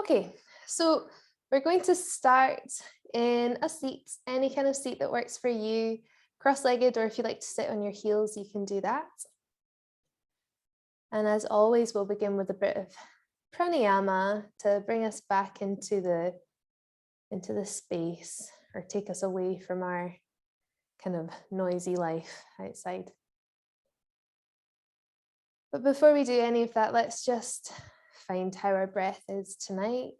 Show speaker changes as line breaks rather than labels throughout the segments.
Okay, so we're going to start in a seat, any kind of seat that works for you, cross-legged, or if you like to sit on your heels, you can do that. And as always, we'll begin with a bit of pranayama to bring us back into the space, or take us away from our kind of noisy life outside. But before we do any of that, let's just find how our breath is tonight.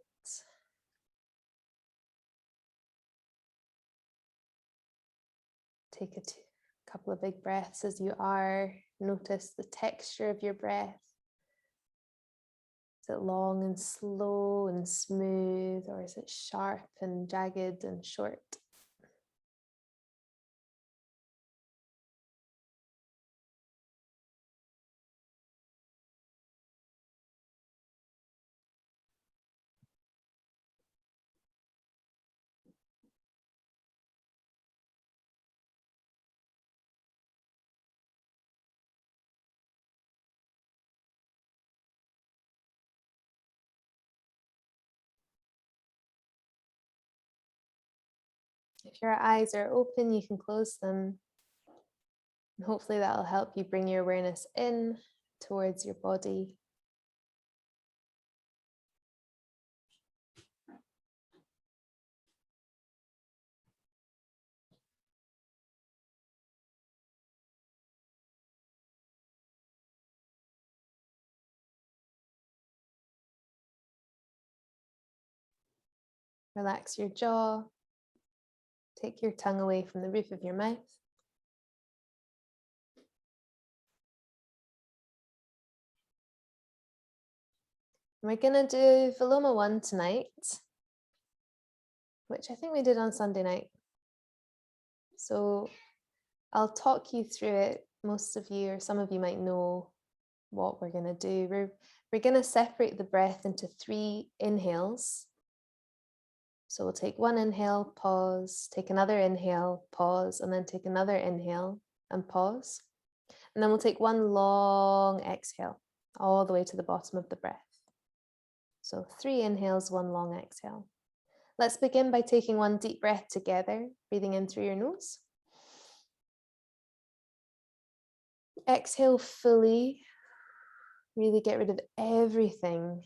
Take a couple of big breaths as you are. Notice the texture of your breath. Is it long and slow and smooth, or is it sharp and jagged and short? If your eyes are open, you can close them. And hopefully that'll help you bring your awareness in towards your body. Relax your jaw. Take your tongue away from the roof of your mouth. We're going to do Viloma 1 tonight, which I think we did on Sunday night. So I'll talk you through it. Most of you, or some of you, might know what we're going to do. We're going to separate the breath into 3 inhales. So we'll take one inhale, pause, take another inhale, pause, and then take another inhale and pause. And then we'll take one long exhale all the way to the bottom of the breath. So 3 inhales, 1 long exhale. Let's begin by taking one deep breath together, breathing in through your nose. Exhale fully. Really get rid of everything.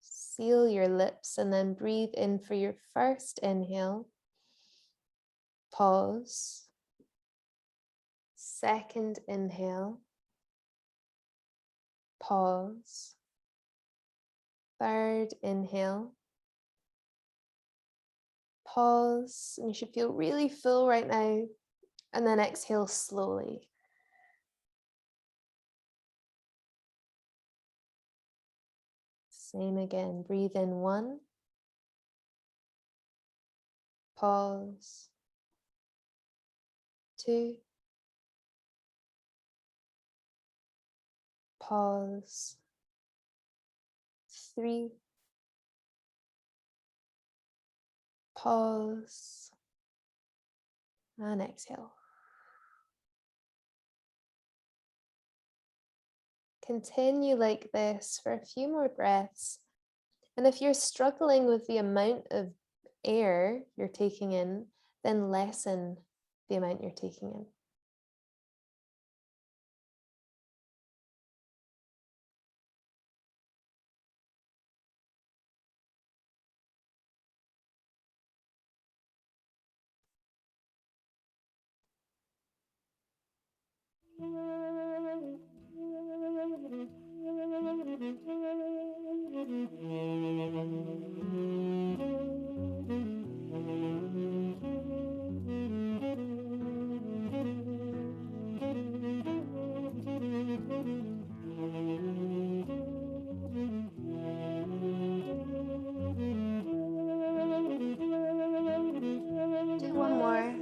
Seal your lips and then breathe in for your first inhale. Pause. Second inhale. Pause. Third inhale. Pause. And you should feel really full right now. And then exhale slowly. Same again. Breathe in 1. Pause. 2. Pause. 3. Pause. And exhale. Continue like this for a few more breaths. And if you're struggling with the amount of air you're taking in, then lessen the amount you're taking in. Do one more.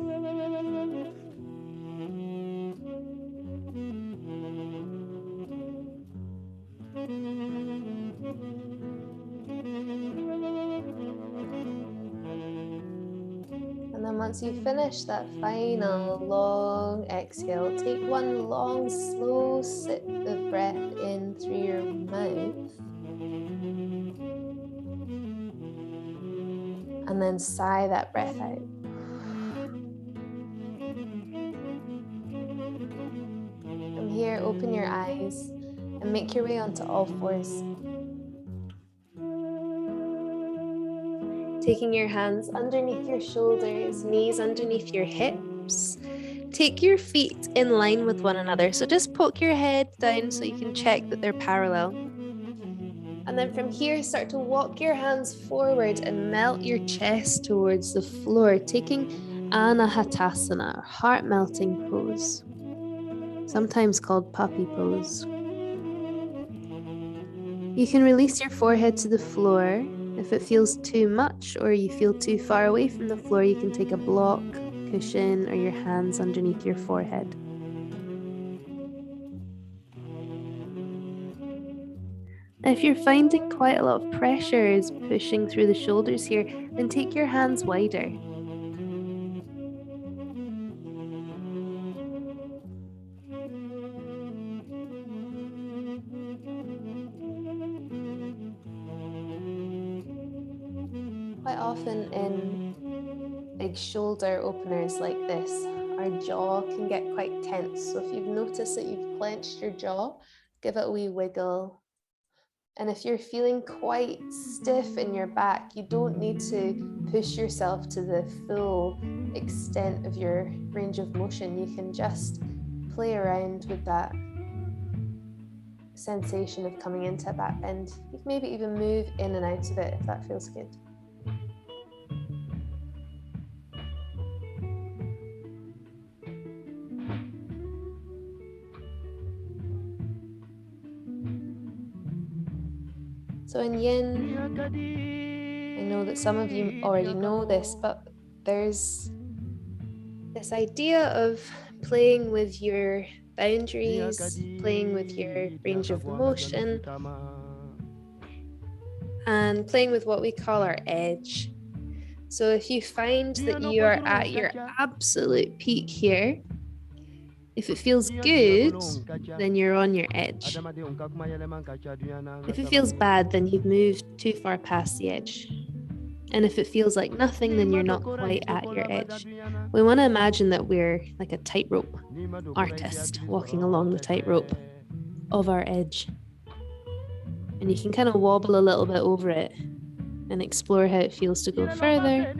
And then once you finish that final long exhale, take one long, slow sip of breath in through your mouth. And then sigh that breath out. From here, open your eyes and make your way onto all fours. Taking your hands underneath your shoulders, knees underneath your hips. Take your feet in line with one another. So just poke your head down so you can check that they're parallel. And then from here, start to walk your hands forward and melt your chest towards the floor, taking Anahatasana, or heart melting pose, sometimes called puppy pose. You can release your forehead to the floor. If it feels too much or you feel too far away from the floor, you can take a block, cushion, or your hands underneath your forehead. If you're finding quite a lot of pressure is pushing through the shoulders here, then take your hands wider. Quite often in big shoulder openers like this, our jaw can get quite tense. So if you've noticed that you've clenched your jaw, give it a wee wiggle. And if you're feeling quite stiff in your back, you don't need to push yourself to the full extent of your range of motion. You can just play around with that sensation of coming into a back bend. You can maybe even move in and out of it if that feels good. So in yin, I know that some of you already know this, but there's this idea of playing with your boundaries, playing with your range of motion, and playing with what we call our edge. So if you find that you are at your absolute peak here, if it feels good, then you're on your edge. If it feels bad, then you've moved too far past the edge. And if it feels like nothing, then you're not quite at your edge. We want to imagine that we're like a tightrope artist walking along the tightrope of our edge. And you can kind of wobble a little bit over it and explore how it feels to go further.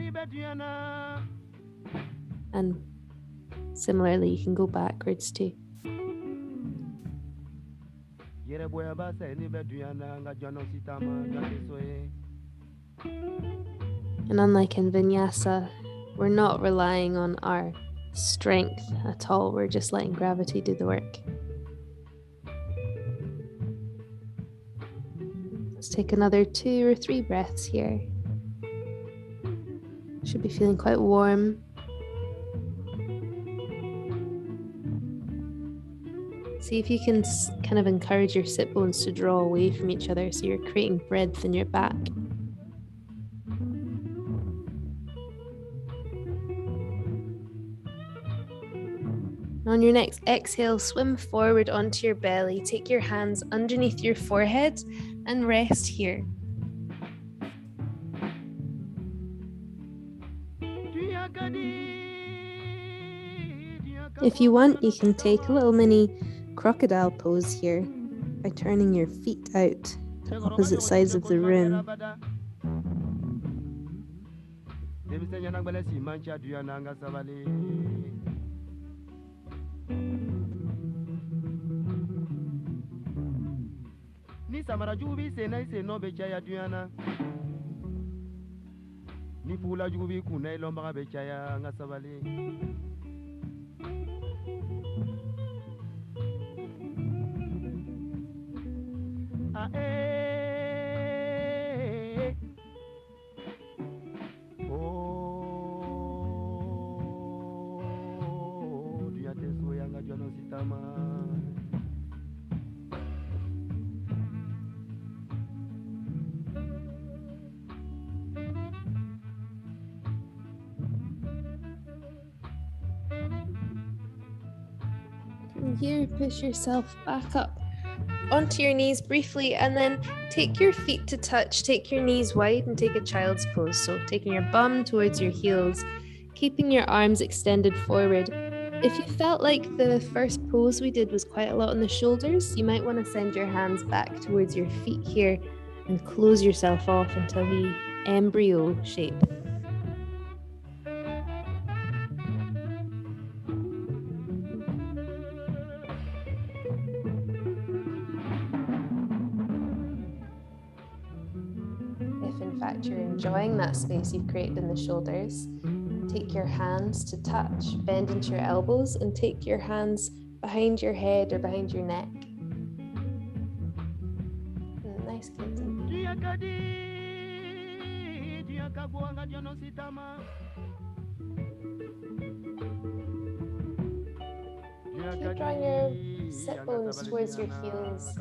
And similarly, you can go backwards too. And unlike in vinyasa, we're not relying on our strength at all. We're just letting gravity do the work. Let's take another 2 or 3 breaths here. Should be feeling quite warm. See if you can kind of encourage your sit bones to draw away from each other so you're creating breadth in your back. On your next exhale, swim forward onto your belly. Take your hands underneath your forehead and rest here. If you want, you can take a little mini crocodile pose here by turning your feet out to opposite sides of the room. From here, push yourself back up onto your knees briefly, and then take your feet to touch, take your knees wide and take a child's pose. So taking your bum towards your heels, keeping your arms extended forward. If you felt like the first pose we did was quite a lot on the shoulders, you might want to send your hands back towards your feet here and close yourself off into the embryo shape. If in fact you're enjoying that space you've created in the shoulders, take your hands to touch, bend into your elbows and take your hands behind your head or behind your neck. Nice, Clinton. Keep drawing your sit bones towards your heels.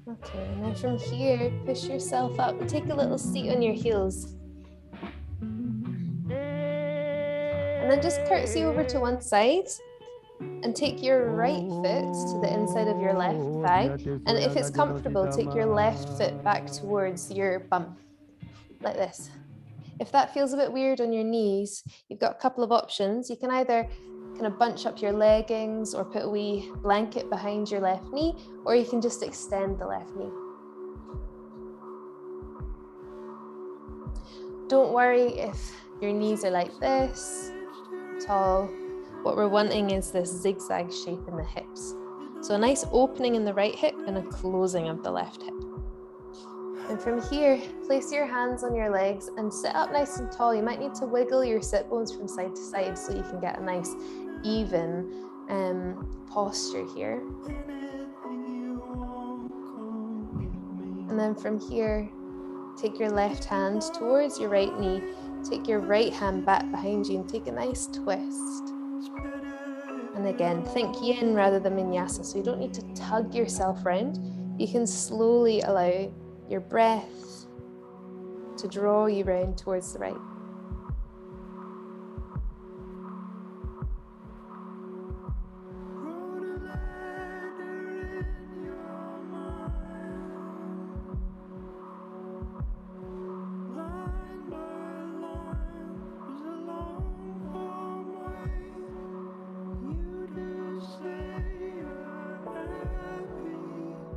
Okay, now from here, push yourself up and take a little seat on your heels. And then just curtsy over to one side and take your right foot to the inside of your left thigh. And if it's comfortable, take your left foot back towards your bum, like this. If that feels a bit weird on your knees, you've got a couple of options. You can either kind of bunch up your leggings or put a wee blanket behind your left knee, or you can just extend the left knee. Don't worry if your knees are like this, tall. What we're wanting is this zigzag shape in the hips. So a nice opening in the right hip and a closing of the left hip. And from here, place your hands on your legs and sit up nice and tall. You might need to wiggle your sit bones from side to side so you can get a nice even posture here. And then from here, take your left hand towards your right knee, take your right hand back behind you and take a nice twist. And again, think yin rather than vinyasa, so you don't need to tug yourself round. You can slowly allow your breath to draw you round towards the right.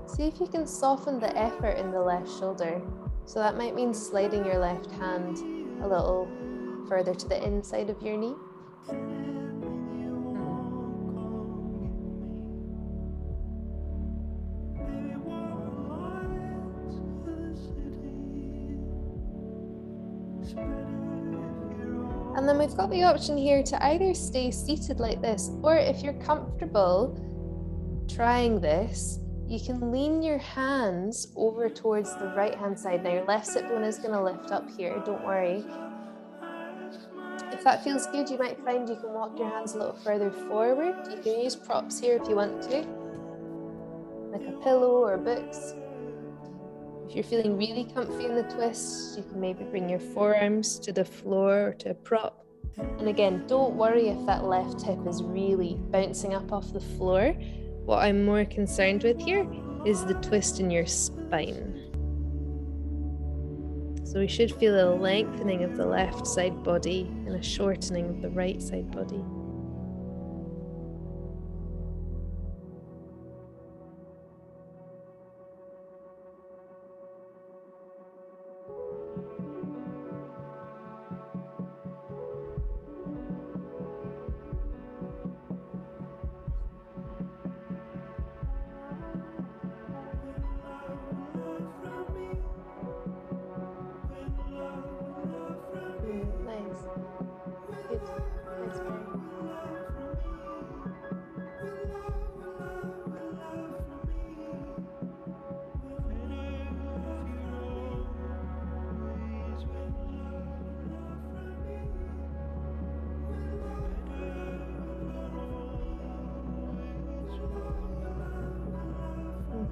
See if you can soften the effort in the left shoulder. So that might mean sliding your left hand a little further to the inside of your knee. And then we've got the option here to either stay seated like this, or if you're comfortable trying this, you can lean your hands over towards the right hand side. Now your left sit bone is going to lift up here, don't worry. If that feels good, you might find you can walk your hands a little further forward. You can use props here if you want to, like a pillow or books. If you're feeling really comfy in the twist, you can maybe bring your forearms to the floor or to a prop. And again, don't worry if that left hip is really bouncing up off the floor. What I'm more concerned with here is the twist in your spine. So we should feel a lengthening of the left side body and a shortening of the right side body.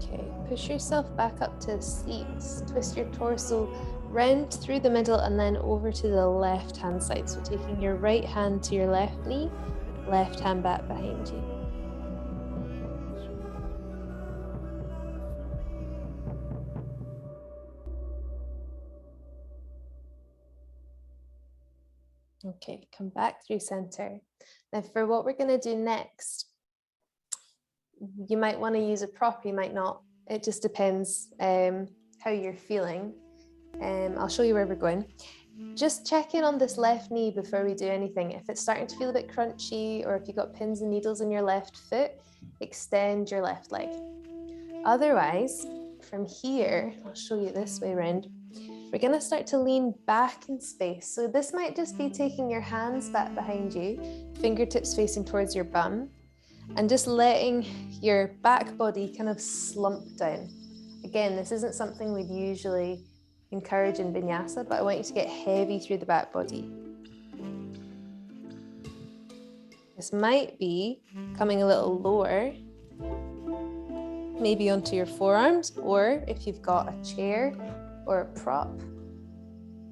Okay, push yourself back up to a seat. Twist your torso round through the middle and then over to the left hand side. So taking your right hand to your left knee, left hand back behind you. Okay, come back through center. Now for what we're going to do next, you might want to use a prop, you might not. It just depends how you're feeling. I'll show you where we're going. Just check in on this left knee before we do anything. If it's starting to feel a bit crunchy, or if you've got pins and needles in your left foot, extend your left leg. Otherwise, from here, I'll show you this way around. We're going to start to lean back in space. So this might just be taking your hands back behind you, fingertips facing towards your bum, and just letting your back body kind of slump down. Again, this isn't something we'd usually encourage in vinyasa, but I want you to get heavy through the back body. This might be coming a little lower, maybe onto your forearms, or if you've got a chair or a prop,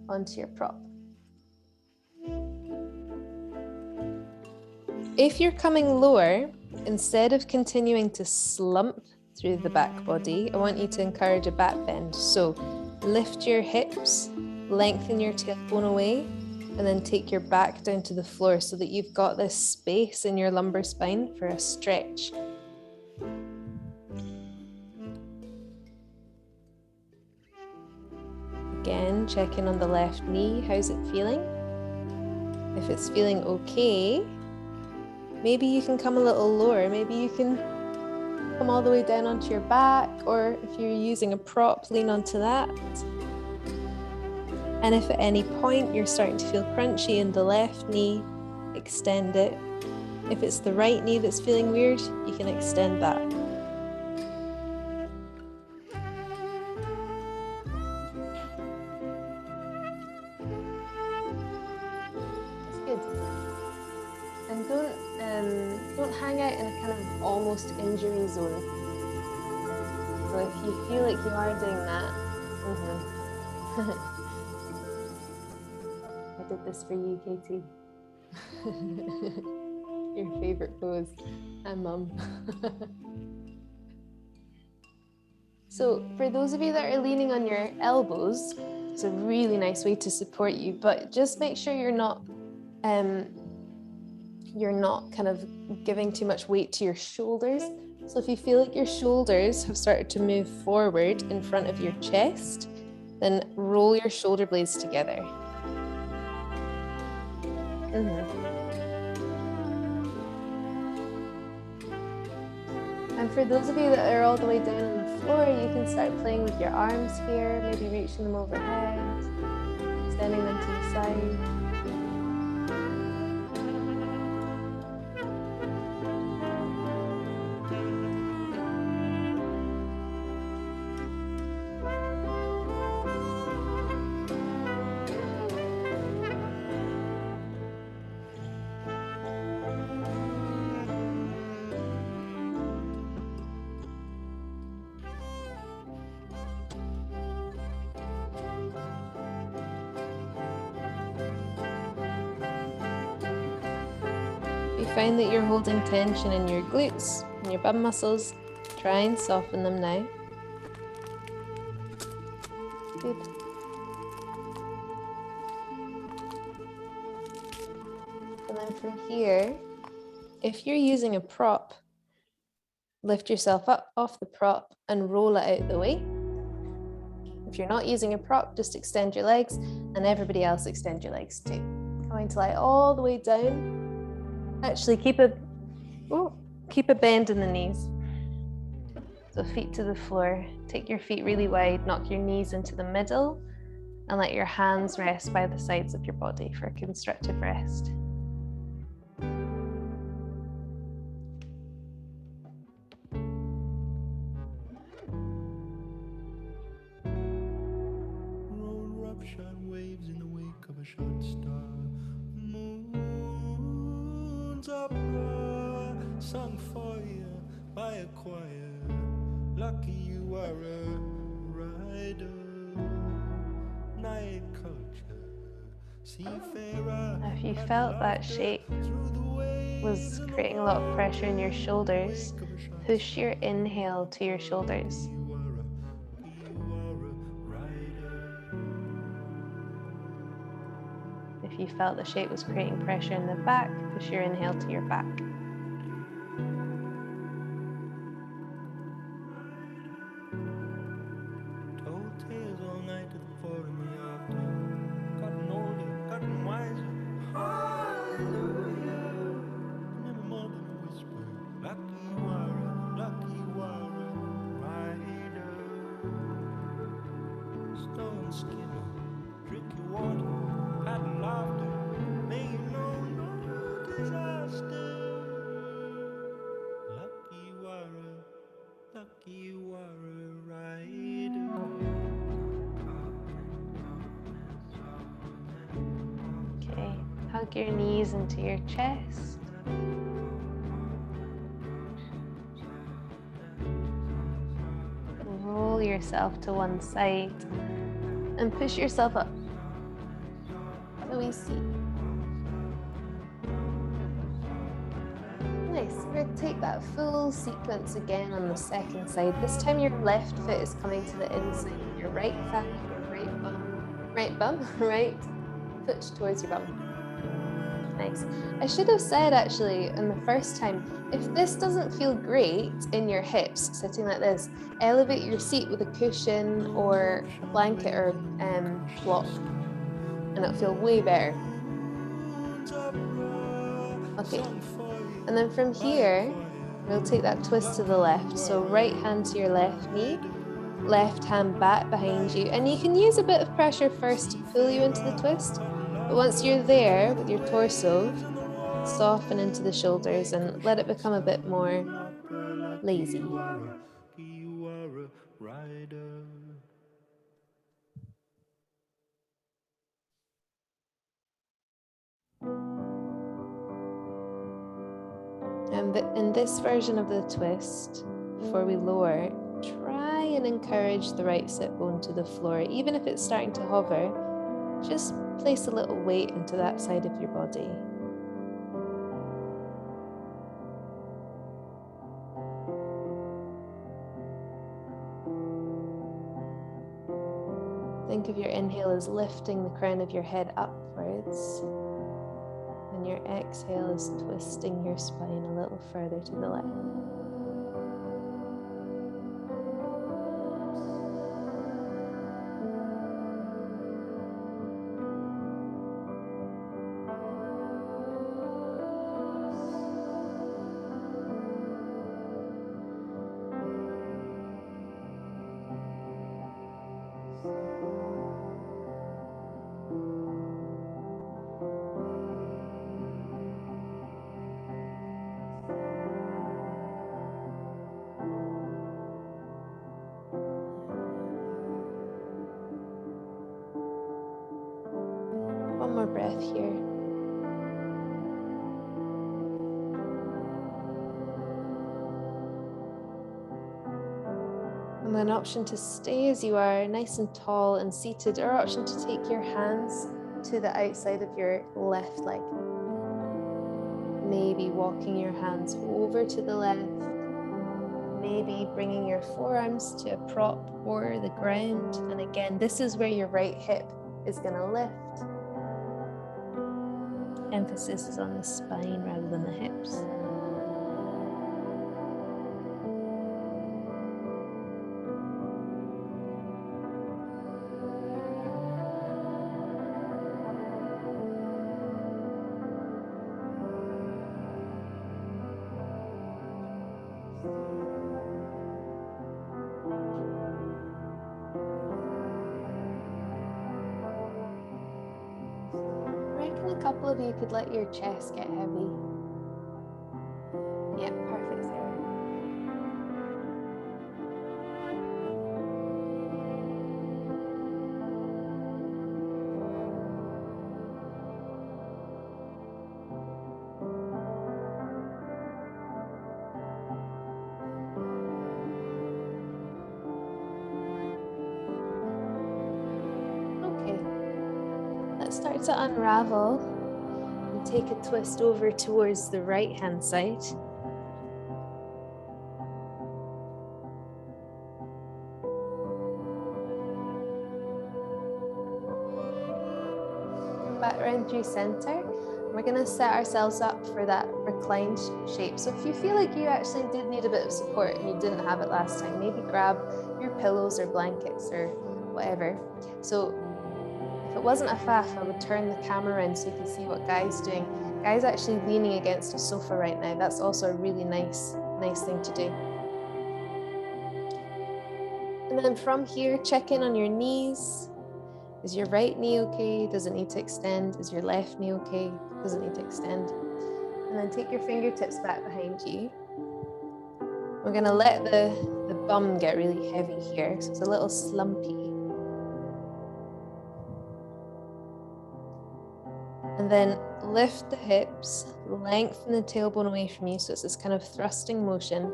onto your prop. If you're coming lower, instead of continuing to slump through the back body, I want you to encourage a back bend. So lift your hips, lengthen your tailbone away, and then take your back down to the floor so that you've got this space in your lumbar spine for a stretch. Again, check in on the left knee. How's it feeling? If it's feeling okay, maybe you can come a little lower. Maybe you can come all the way down onto your back, or if you're using a prop, lean onto that. And if at any point you're starting to feel crunchy in the left knee, extend it. If it's the right knee that's feeling weird, you can extend that. Good. And don't hang out in a kind of almost injury zone. So if you feel like you are doing that, I did this for you, Katie. Your favorite pose, and mum. So for those of you that are leaning on your elbows, it's a really nice way to support you, but just make sure you're not kind of giving too much weight to your shoulders. So if you feel like your shoulders have started to move forward in front of your chest, then roll your shoulder blades together. And for those of you that are all the way down on the floor, you can start playing with your arms here, maybe reaching them overhead, extending them to the side. If you find that you're holding tension in your glutes and your bum muscles, try and soften them now. Good. And then from here, if you're using a prop, lift yourself up off the prop and roll it out the way. If you're not using a prop, just extend your legs, and everybody else extend your legs too. Going to lie all the way down. Actually, keep a bend in the knees. So feet to the floor. Take your feet really wide, knock your knees into the middle, and let your hands rest by the sides of your body for a constructive rest.
Waves in the wake of a shot star. Moon's opera sung for you by a choir. Lucky you are a rider. Night culture, seafarer.
Now, if you
Had
felt that
laughter
shape
through the waves
was
and the
creating a lot of pressure in your
water in the
shoulders,
wake of a shot
push
star.
your inhale to your shoulders.
You are a rider.
If you felt the shape was creating pressure in the back, push your inhale to your back.
Told tales all night to the 4 in the after. Gotten older, gotten wiser. Hallelujah. Never more than a whisper. Lucky you are a rider. Stone skinner, drink your water, had laughter. May you know no disaster. Lucky you are a rider.
Okay, hug your knees into your chest. Roll yourself to one side and push yourself up. So we see. Nice. We're going to take that full sequence again on the second side. This time your left foot is coming to the inside of your right thigh, your right foot towards your bum. Nice. I should have said actually in the first time, if this doesn't feel great in your hips, sitting like this, elevate your seat with a cushion or a blanket or block, and it'll feel way better. Okay. And then from here, we'll take that twist to the left. So right hand to your left knee, left hand back behind you. And you can use a bit of pressure first to pull you into the twist. But once you're there with your torso, soften into the shoulders and let it become a bit more lazy. And in this version of the twist, before we lower, try and encourage the right sit bone to the floor. Even if it's starting to hover, just place a little weight into that side of your body. Think of your inhale as lifting the crown of your head upwards, and your exhale is twisting your spine a little further to the left. One more breath here. And then option to stay as you are, nice and tall and seated, or option to take your hands to the outside of your left leg. Maybe walking your hands over to the left. Maybe bringing your forearms to a prop or the ground. And again, this is where your right hip is going to lift. Emphasis is on the spine rather than the hips. I reckon a couple of you could let your chest get heavy. Yeah, perfect, Sarah. Let's start to unravel and take a twist over towards the right hand side. Come back around through center. We're going to set ourselves up for that reclined shape. So if you feel like you actually did need a bit of support and you didn't have it last time, maybe grab your pillows or blankets or whatever. So if it wasn't a faff, I would turn the camera around so you can see what Guy's doing. Guy's actually leaning against a sofa right now. That's also a really nice thing to do. And then from here, check in on your knees. Is your right knee okay? Does it need to extend? Is your left knee okay? Does it need to extend? And then take your fingertips back behind you. We're going to let the bum get really heavy here, so it's a little slumpy. And then lift the hips, lengthen the tailbone away from you, so it's this kind of thrusting motion.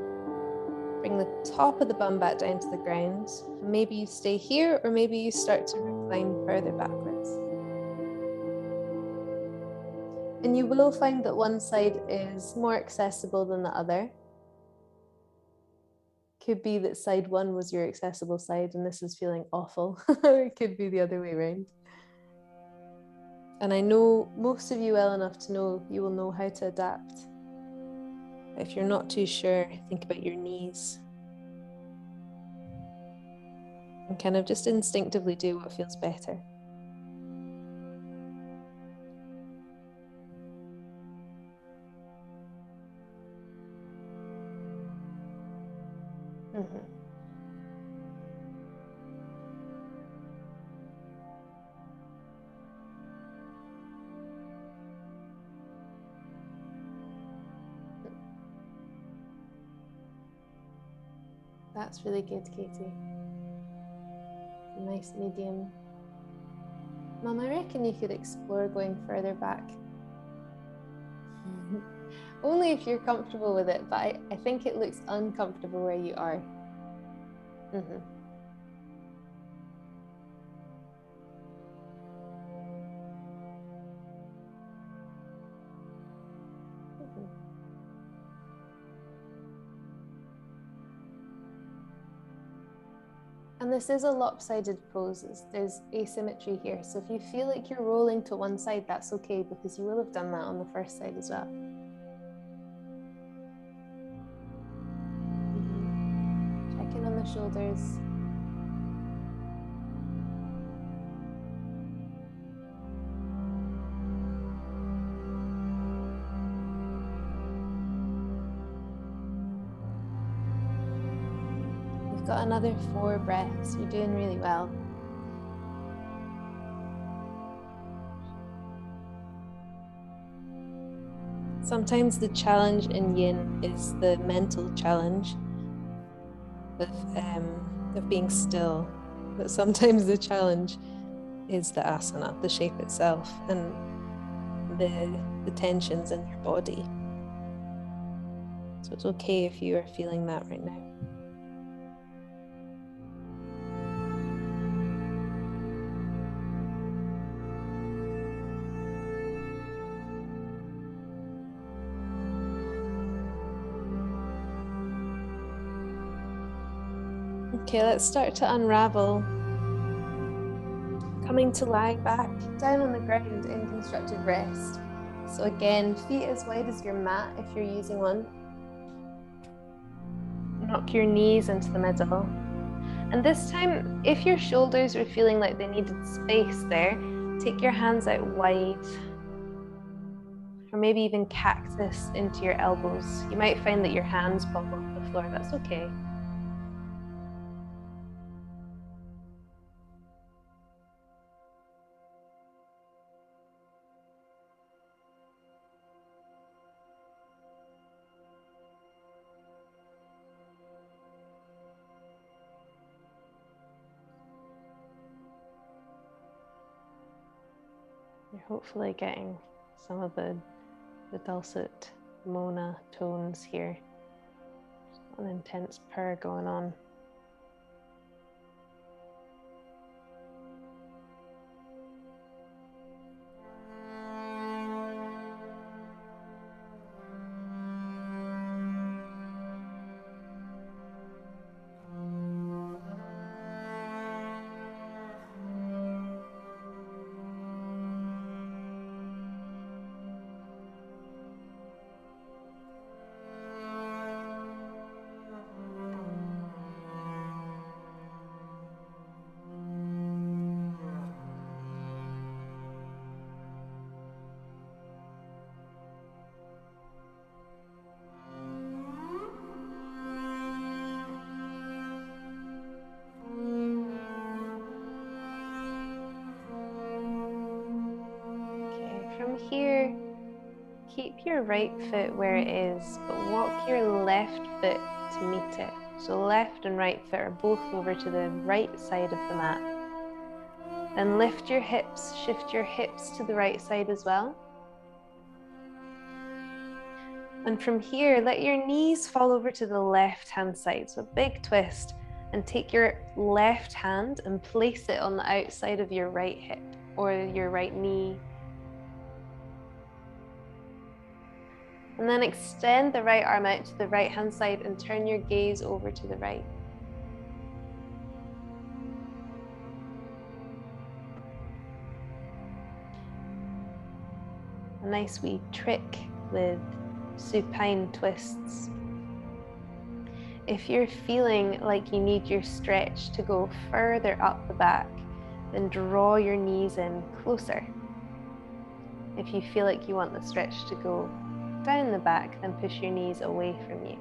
Bring the top of the bum back down to the ground. Maybe you stay here, or maybe you start to recline further backwards. And you will find that one side is more accessible than the other. Could be that side one was your accessible side and this is feeling awful. It could be the other way around. And I know most of you well enough to know you will know how to adapt. If you're not too sure, think about your knees. And kind of just instinctively do what feels better. Mm-hmm. That's really good, Katie. Nice medium. Mum, I reckon you could explore going further back. Only if you're comfortable with it, but I think it looks uncomfortable where you are. Mm-hmm. Mm-hmm. And this is a lopsided pose. There's asymmetry here. So if you feel like you're rolling to one side, that's okay, because you will have done that on the first side as well. Check in on the shoulders. You've got another 4 breaths. You're doing really well. Sometimes the challenge in yin is the mental challenge of being still, but sometimes the challenge is the asana, the shape itself, and the tensions in your body. So it's okay if you are feeling that right now. Okay, let's start to unravel. Coming to lie back down on the ground in constructed rest. So again, feet as wide as your mat if you're using one. Knock your knees into the middle. And this time, if your shoulders are feeling like they needed space there, take your hands out wide. Or maybe even cactus into your elbows. You might find that your hands pop off the floor. That's okay. You're hopefully getting some of the dulcet Mona tones here. Just an intense purr going on. from here, keep your right foot where it is, but walk your left foot to meet it. So left and right foot are both over to the right side of the mat. Then lift your hips, shift your hips to the right side as well. And from here, let your knees fall over to the left-hand side. So a big twist, and take your left hand and place it on the outside of your right hip or your right knee. And then extend the right arm out to the right-hand side and turn your gaze over to the right. A nice wee trick with supine twists. If you're feeling like you need your stretch to go further up the back, then draw your knees in closer. If you feel like you want the stretch to go down the back, then push your knees away from you.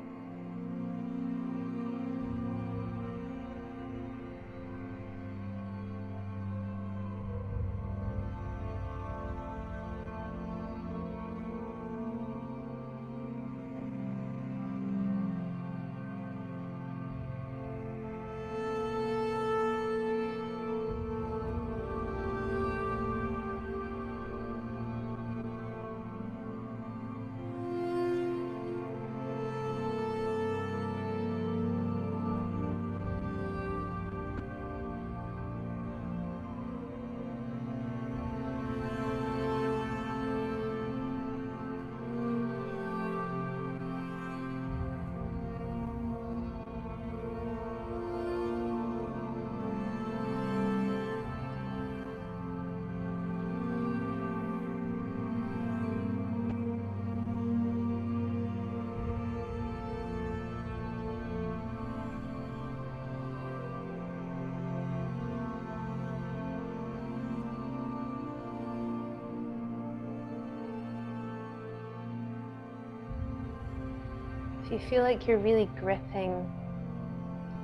If you feel like you're really gripping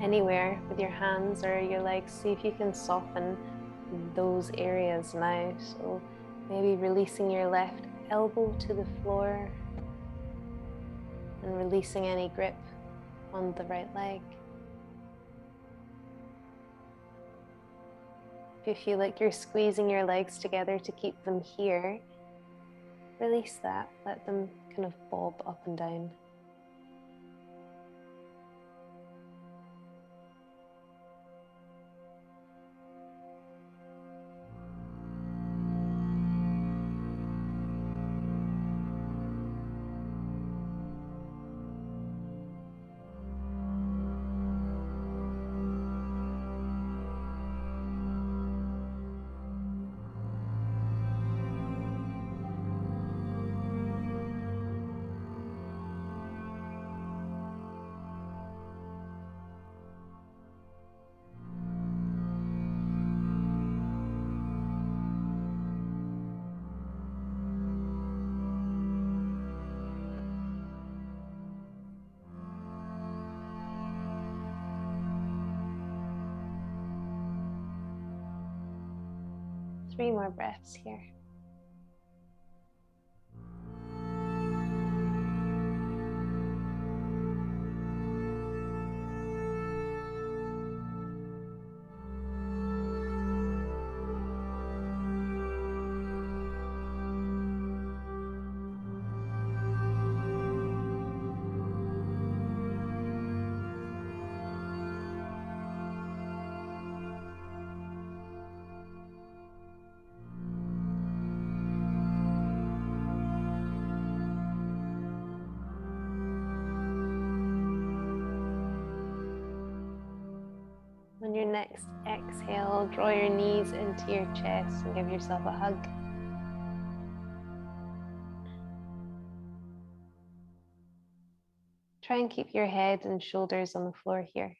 anywhere with your hands or your legs, see if you can soften those areas now. So maybe releasing your left elbow to the floor and releasing any grip on the right leg. If you feel like you're squeezing your legs together to keep them here, release that. Let them kind of bob up and down. Three more breaths here. On your next exhale, draw your knees into your chest and give yourself a hug. Try and keep your head and shoulders on the floor here.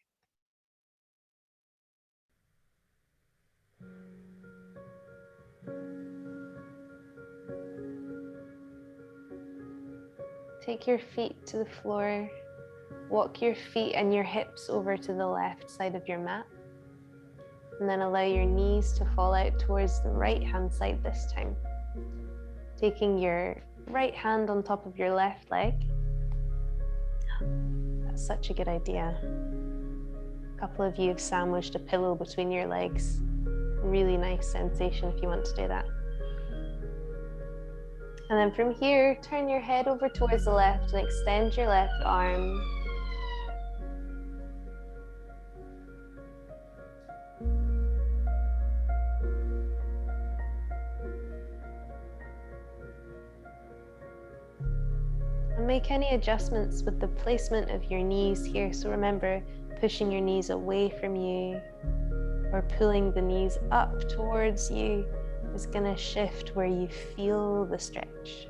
Take your feet to the floor. Walk your feet and your hips over to the left side of your mat. And then allow your knees to fall out towards the right hand side this time. taking your right hand on top of your left leg. That's such a good idea. A couple of you have sandwiched a pillow between your legs. Really nice sensation if you want to do that. And then from here, turn your head over towards the left and extend your left arm. And make any adjustments with the placement of your knees here. So remember, pushing your knees away from you or pulling the knees up towards you is going to shift where you feel the stretch.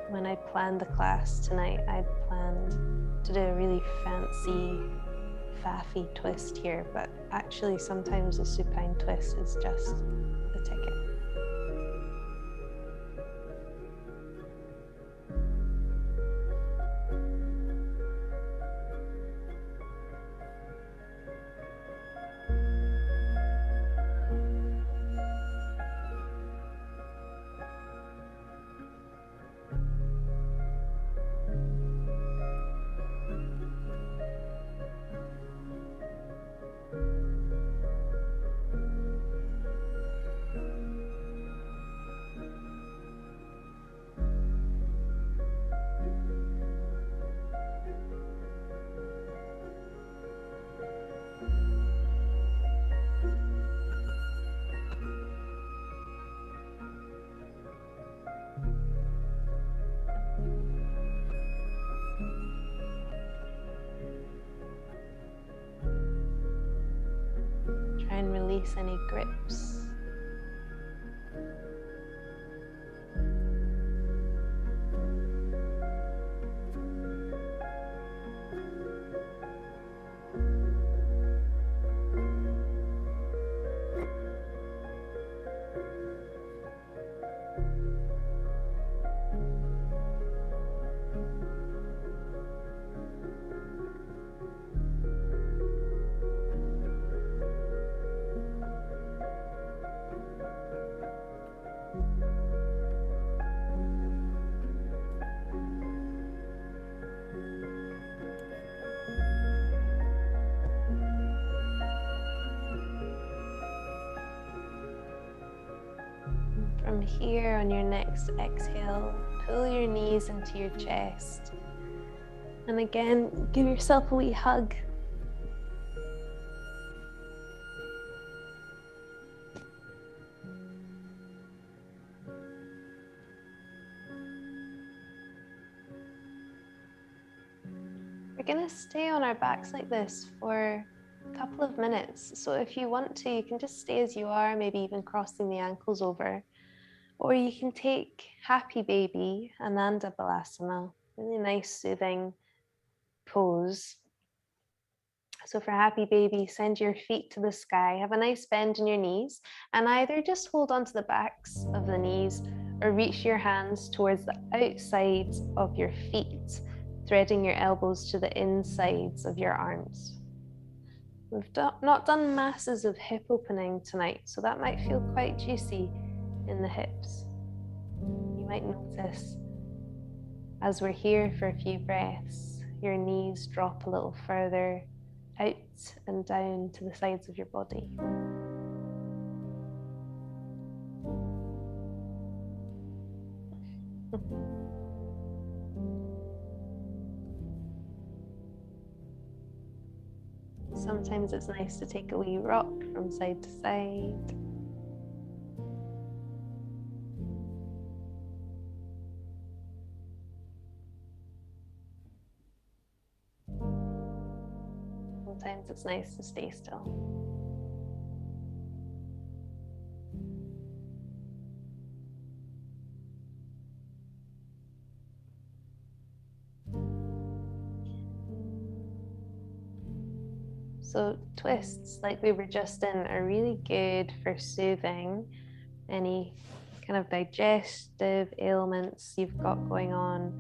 When I planned the class tonight, I'd planned to do a really fancy, faffy twist here, but actually sometimes a supine twist is just the ticket. Try and release any grips. From here, on your next exhale, pull your knees into your chest. And again, give yourself a wee hug. We're going to stay on our backs like this for a couple of minutes. So if you want to, you can just stay as you are, maybe even crossing the ankles over. Or you can take Happy Baby, Ananda Balasana, really nice soothing pose. So for Happy Baby, send your feet to the sky, have a nice bend in your knees, and either just hold onto the backs of the knees or reach your hands towards the outsides of your feet, threading your elbows to the insides of your arms. We've not done masses of hip opening tonight, so that might feel quite juicy in the hips. You might notice as we're here for a few breaths, your knees drop a little further out and down to the sides of your body. Sometimes it's nice to take a wee rock from side to side. Sometimes it's nice to stay still. So twists like we were just in are really good for soothing any kind of digestive ailments you've got going on,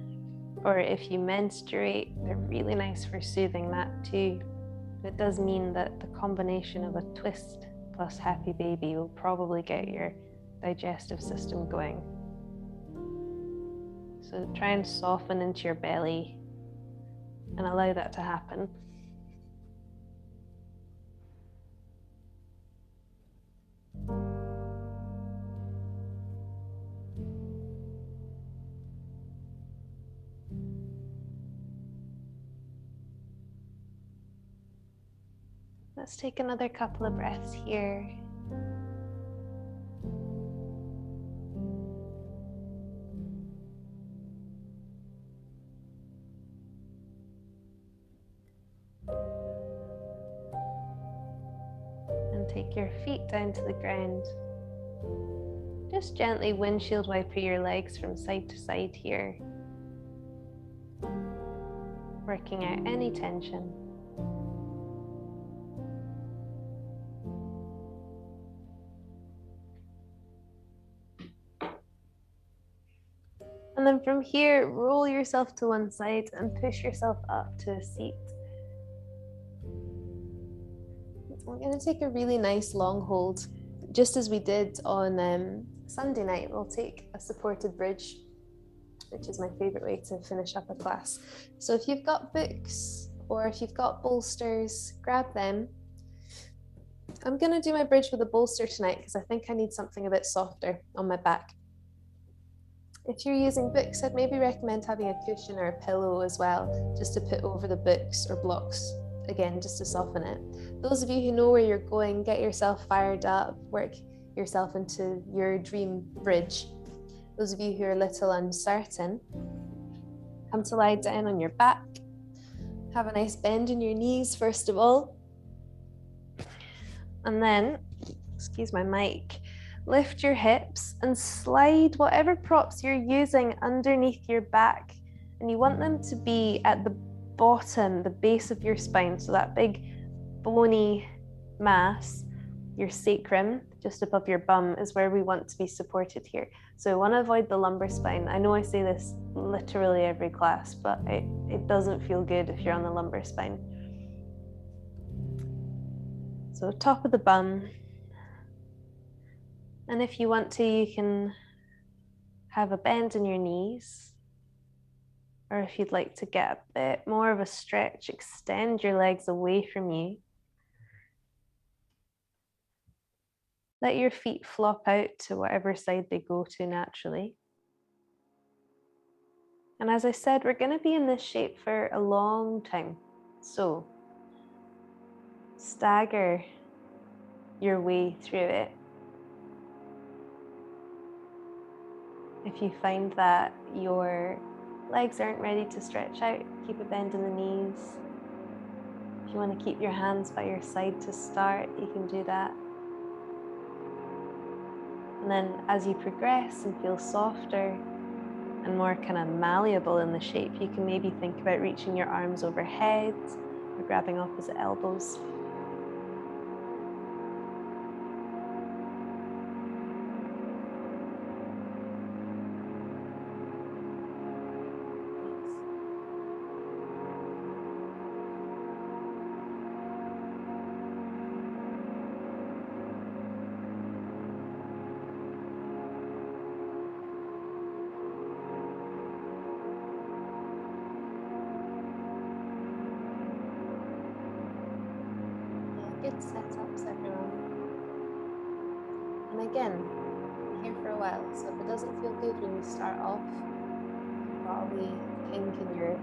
or if you menstruate, they're really nice for soothing that too. It does mean that the combination of a twist plus happy baby will probably get your digestive system going. So try and soften into your belly and allow that to happen. Let's take another couple of breaths here. And take your feet down to the ground. Just gently windshield wiper your legs from side to side here, working out any tension. And then from here, roll yourself to one side and push yourself up to a seat. We're going to take a really nice long hold, just as we did on Sunday night. We'll take a supported bridge, which is my favorite way to finish up a class. So if you've got books or if you've got bolsters, grab them. I'm going to do my bridge with a bolster tonight because I think I need something a bit softer on my back. If you're using books, I'd maybe recommend having a cushion or a pillow as well, just to put over the books or blocks, again, just to soften it. Those of you who know where you're going, get yourself fired up, work yourself into your dream bridge. Those of you who are a little uncertain, come to lie down on your back. Have a nice bend in your knees, first of all. And then, excuse my mic, lift your hips and slide whatever props you're using underneath your back. And you want them to be at the bottom, the base of your spine. So that big bony mass, your sacrum, just above your bum, is where we want to be supported here. So we want to avoid the lumbar spine. I know I say this literally every class, but it doesn't feel good if you're on the lumbar spine. So top of the bum. And if you want to, you can have a bend in your knees. Or if you'd like to get a bit more of a stretch, extend your legs away from you. Let your feet flop out to whatever side they go to naturally. And as I said, we're going to be in this shape for a long time. So stagger your way through it. If you find that your legs aren't ready to stretch out, keep a bend in the knees. If you want to keep your hands by your side to start, you can do that. And then as you progress and feel softer and more kind of malleable in the shape, you can maybe think about reaching your arms overhead or grabbing opposite elbows. Good setups, everyone. And again, I'm here for a while, so if it doesn't feel good when you start off, you've got a wee kink in your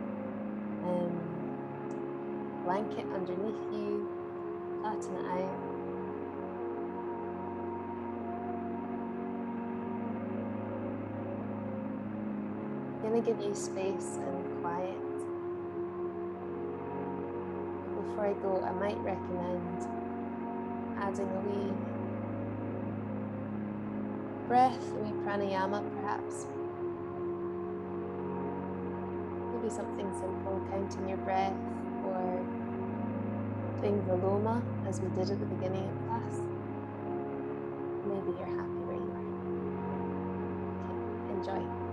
blanket underneath you, flatten it out. I'm going to give you space and quiet. Before I go, I might recommend adding a wee breath, a wee pranayama perhaps. Maybe something simple, counting your breath, or doing Viloma as we did at the beginning of class. Maybe you're happy where you are. Enjoy.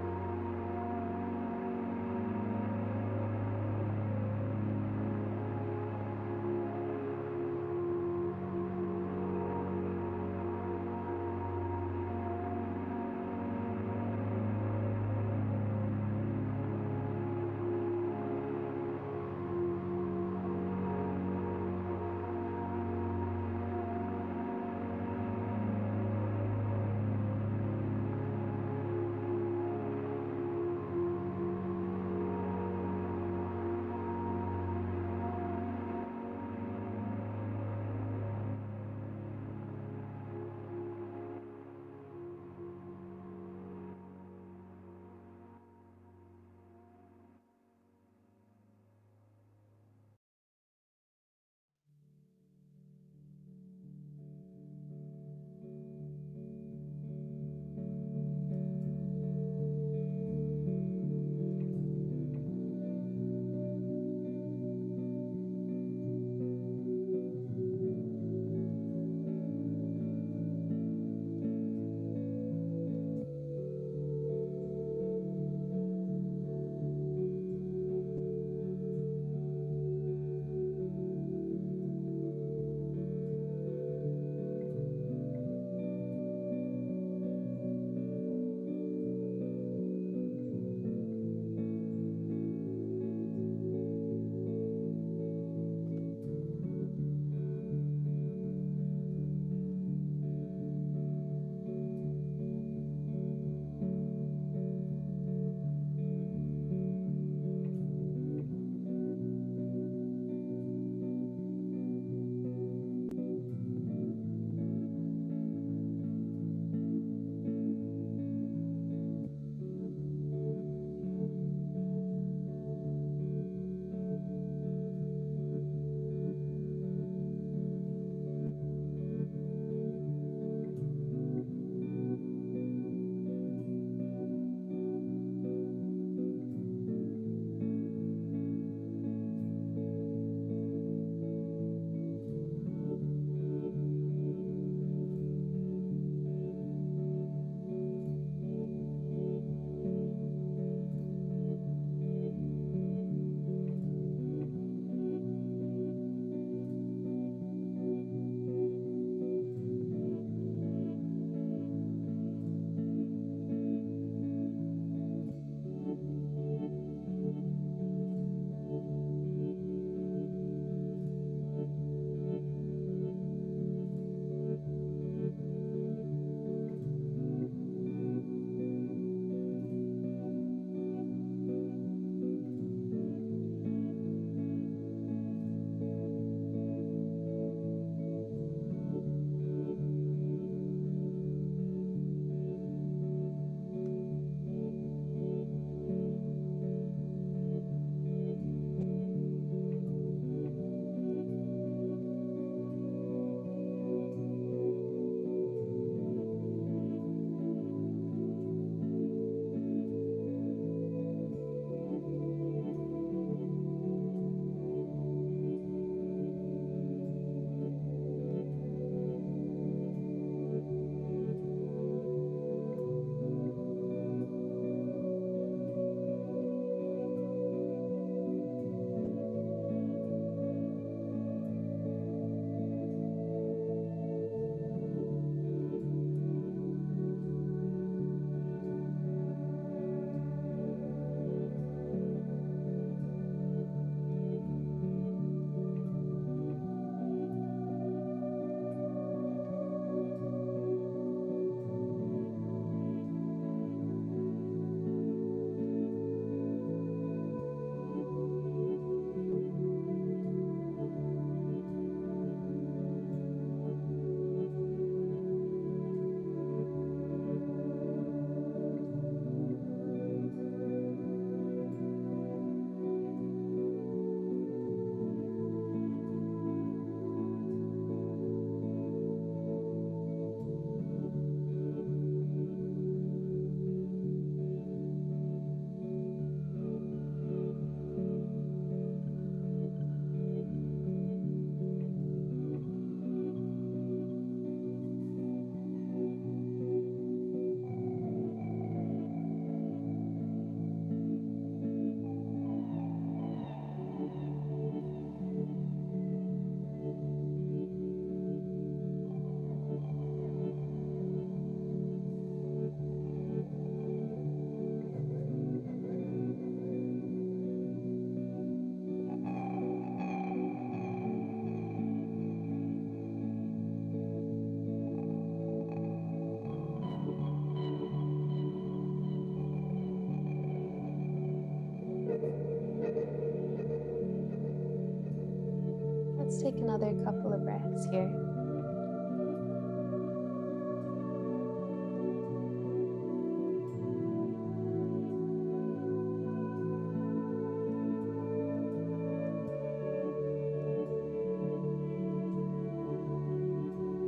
take another couple of breaths here.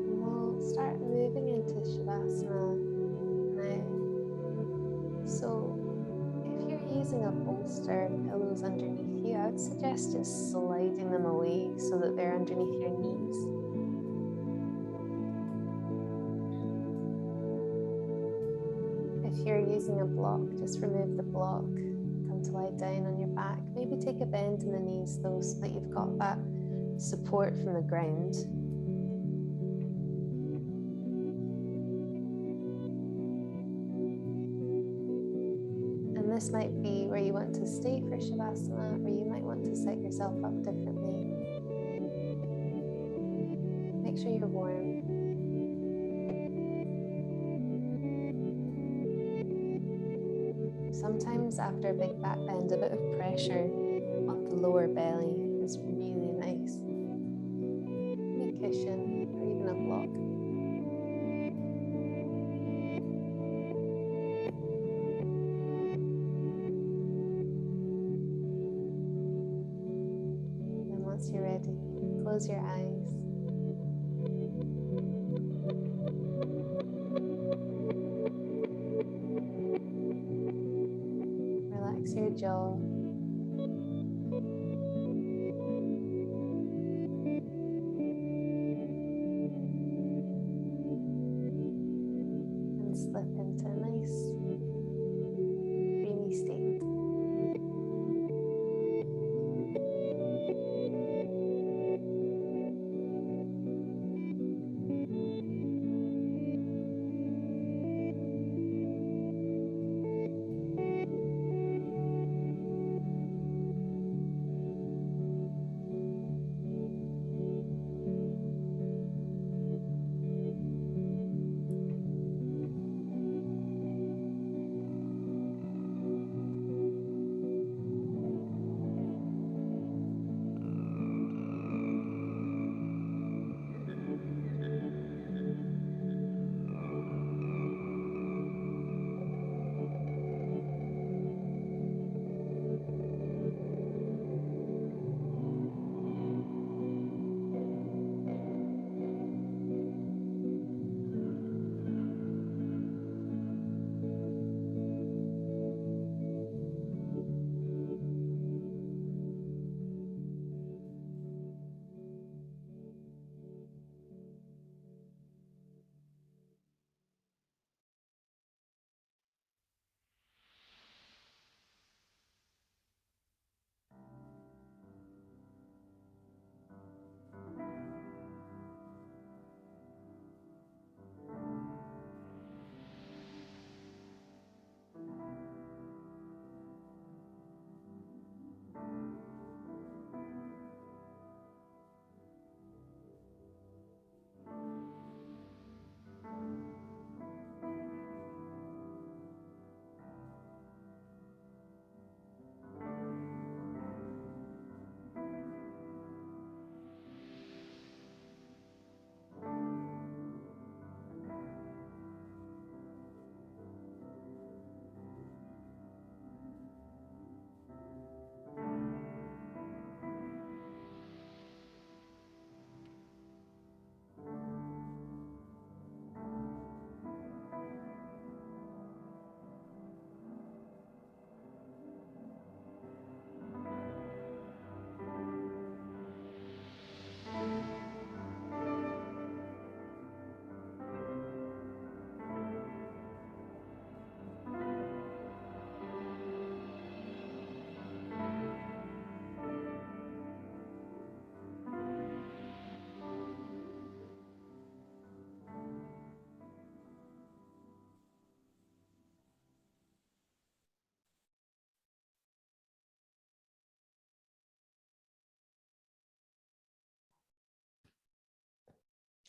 And we'll start moving into Shavasana now. So if you're using a bolster and pillows underneath you, I would suggest just sliding them away so that they're underneath your knees. If you're using a block, just remove the block. Come to lie down on your back. Maybe take a bend in the knees though, so that you've got that support from the ground. And this might be where you want to stay for Shavasana, or you might want to set yourself up differently. Make sure you're warm. Sometimes after a big back bend, a bit of pressure on the lower belly is really nice. Maybe a cushion or even a block. And once you're ready, close your eyes. Relax your jaw. And slip into a nice dreamy state.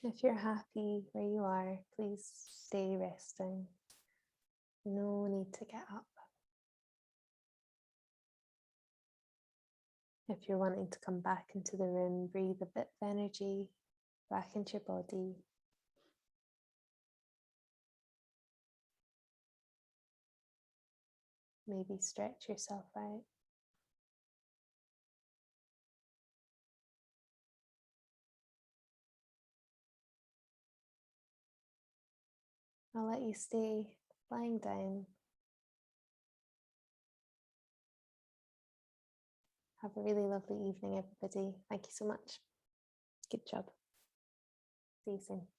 If you're happy where you are, please stay resting. No need to get up. If you're wanting to come back into the room, breathe a bit of energy back into your body. Maybe stretch yourself out. I'll let you stay lying down. Have a really lovely evening, everybody. Thank you so much. Good job. See you soon.